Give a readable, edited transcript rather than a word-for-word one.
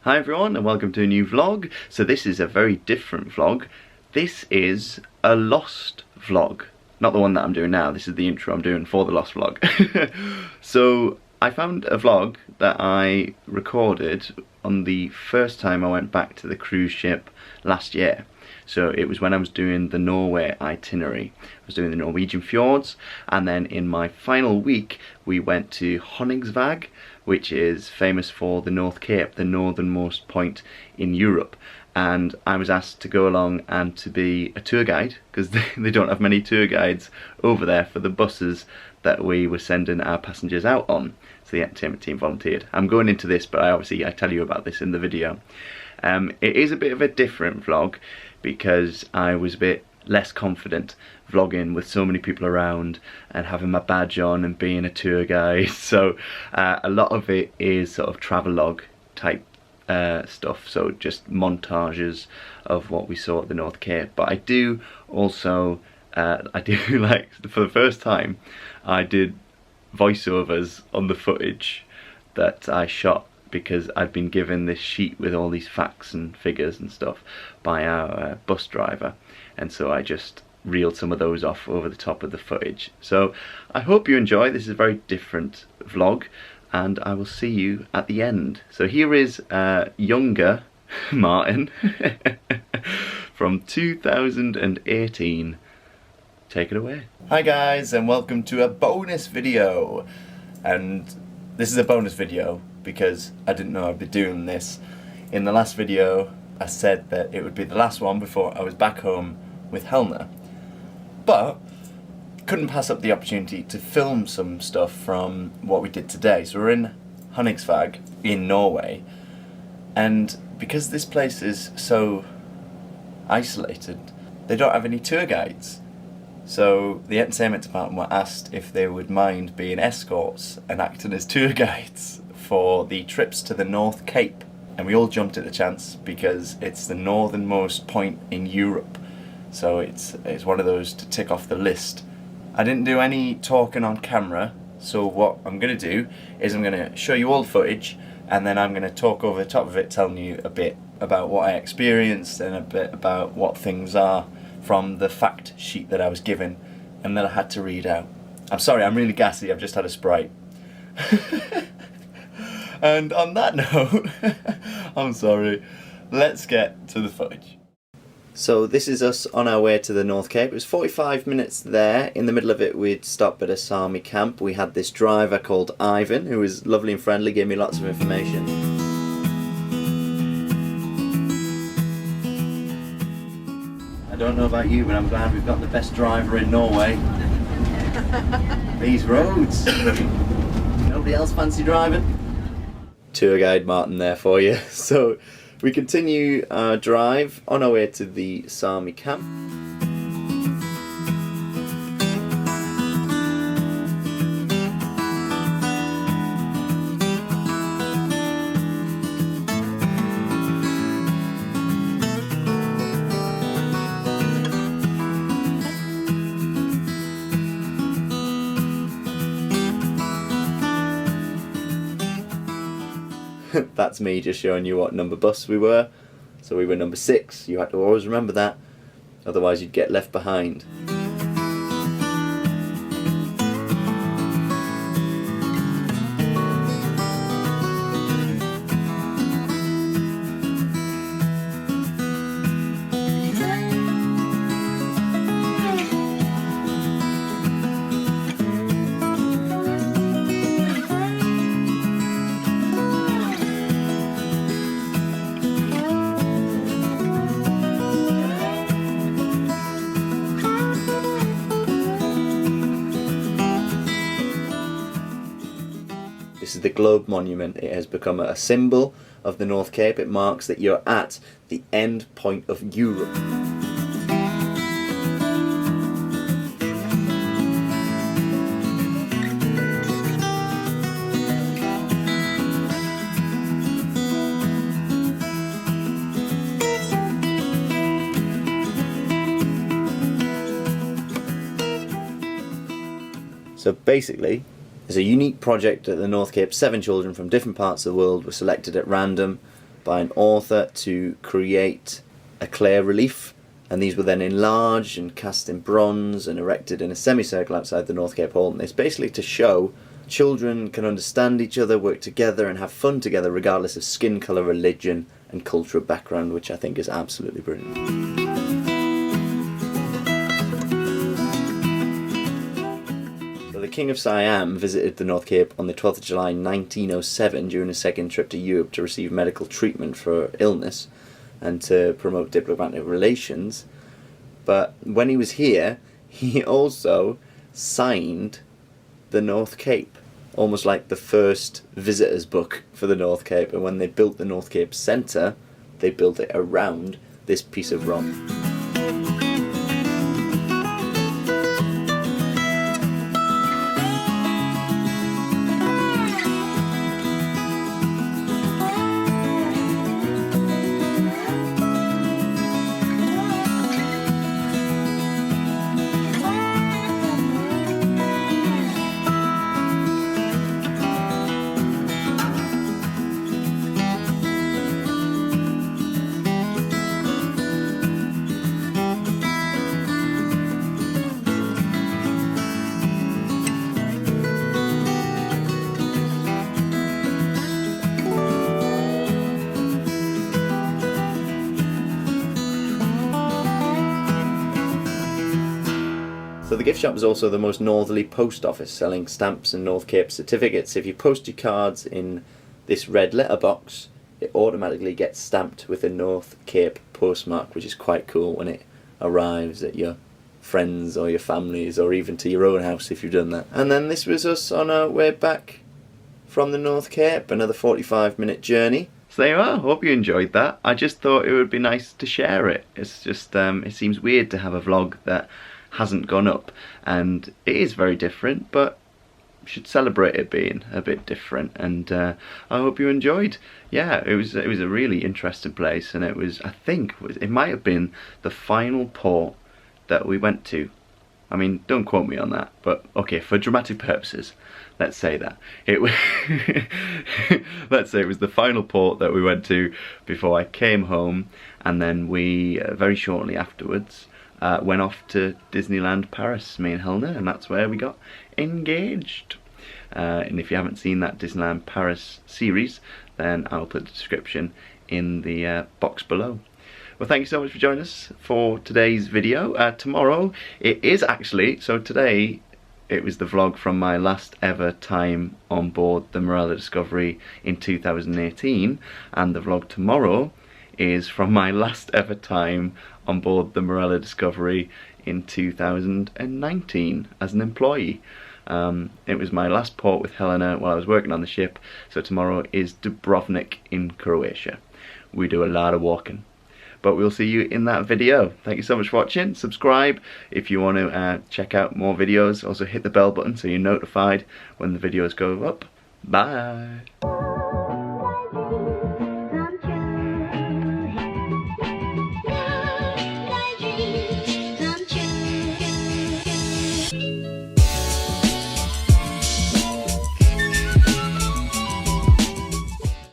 Hi everyone and welcome to a new vlog. So this is a very different vlog. This is a Lost vlog. Not the one that I'm doing now, this is the intro I'm doing for the Lost vlog. So I found a vlog that I recorded on the first time I went back to the cruise ship last year. So it was when I was doing the Norway itinerary. I was doing the Norwegian fjords, and then in my final week we went to Honningsvåg, which is famous for the North Cape, the northernmost point in Europe. And I was asked to go along and to be a tour guide, because they don't have many tour guides over there for the buses that we were sending our passengers out on. So the entertainment team volunteered. I'm going into this, but I tell you about this in the video. It is a bit of a different vlog because I was a bit less confident vlogging with so many people around and having my badge on and being a tour guide. So a lot of it is sort of travelogue type stuff, so just montages of what we saw at the North Cape. But I do also like, for the first time I did voiceovers on the footage that I shot, because I'd been given this sheet with all these facts and figures and stuff by our bus driver, and so I just reeled some of those off over the top of the footage. So I hope you enjoy. This is a very different vlog, and I will see you at the end. So here is younger Martyn from 2018. Take it away. Hi guys, and welcome to a bonus video. And this is a bonus video because I didn't know I'd be doing this. In the last video I said that it would be the last one before I was back home with Helena, but couldn't pass up the opportunity to film some stuff from what we did today. So we're in Honningsvåg in Norway, and because this place is so isolated, they don't have any tour guides. So the entertainment department were asked if they would mind being escorts and acting as tour guides for the trips to the North Cape. And we all jumped at the chance because it's the northernmost point in Europe. So it's one of those to tick off the list. I didn't do any talking on camera, so what I'm going to do is I'm going to show you all the footage, and then I'm going to talk over the top of it, telling you a bit about what I experienced and a bit about what things are from the fact sheet that I was given and that I had to read out. I'm sorry, I'm really gassy, I've just had a Sprite. And on that note, I'm sorry, let's get to the footage. So this is us on our way to the North Cape. It was 45 minutes there. In the middle of it we'd stopped at a Sami camp. We had this driver called Ivan, who was lovely and friendly, gave me lots of information. I don't know about you, but I'm glad we've got the best driver in Norway. These roads. Nobody else fancy driving? Tour guide Martyn there for you. So we continue our drive on our way to the Sami camp. That's me just showing you what number bus we were. So we were number 6, you had to always remember that, otherwise you'd get left behind. This is the Globe Monument. It has become a symbol of the North Cape. It marks that you're at the end point of Europe. So basically, as a unique project at the North Cape, 7 children from different parts of the world were selected at random by an author to create a clay relief, and these were then enlarged and cast in bronze and erected in a semicircle outside the North Cape Hall. And it's basically to show children can understand each other, work together and have fun together regardless of skin colour, religion and cultural background, which I think is absolutely brilliant. So the King of Siam visited the North Cape on the 12th of July 1907 during a second trip to Europe to receive medical treatment for illness and to promote diplomatic relations. But when he was here, he also signed the North Cape, almost like the first visitor's book for the North Cape. And when they built the North Cape Centre, they built it around this piece of rock. So the gift shop is also the most northerly post office, selling stamps and North Cape certificates. If you post your cards in this red letterbox, it automatically gets stamped with a North Cape postmark, which is quite cool when it arrives at your friends or your families, or even to your own house if you've done that. And then this was us on our way back from the North Cape, another 45-minute journey. So there you are, hope you enjoyed that. I just thought it would be nice to share it. It's just, it seems weird to have a vlog that hasn't gone up, and it is very different, but we should celebrate it being a bit different. And I hope you enjoyed. Yeah, it was a really interesting place, and it was, I think it might have been the final port that we went to. I mean, don't quote me on that, but okay, for dramatic purposes, let's say that it was let's say it was the final port that we went to before I came home, and then we very shortly afterwards went off to Disneyland Paris, me and Helena, and that's where we got engaged. And if you haven't seen that Disneyland Paris series, then I'll put the description in the box below. Well, thank you so much for joining us for today's video. Tomorrow it is actually, so today it was the vlog from my last ever time on board the Morella Discovery in 2018, and the vlog tomorrow is from my last ever time on board the Morella Discovery in 2019 as an employee. It was my last port with Helena while I was working on the ship, so tomorrow is Dubrovnik in Croatia. We do a lot of walking. But we'll see you in that video. Thank you so much for watching. Subscribe if you want to check out more videos. Also hit the bell button so you're notified when the videos go up. Bye!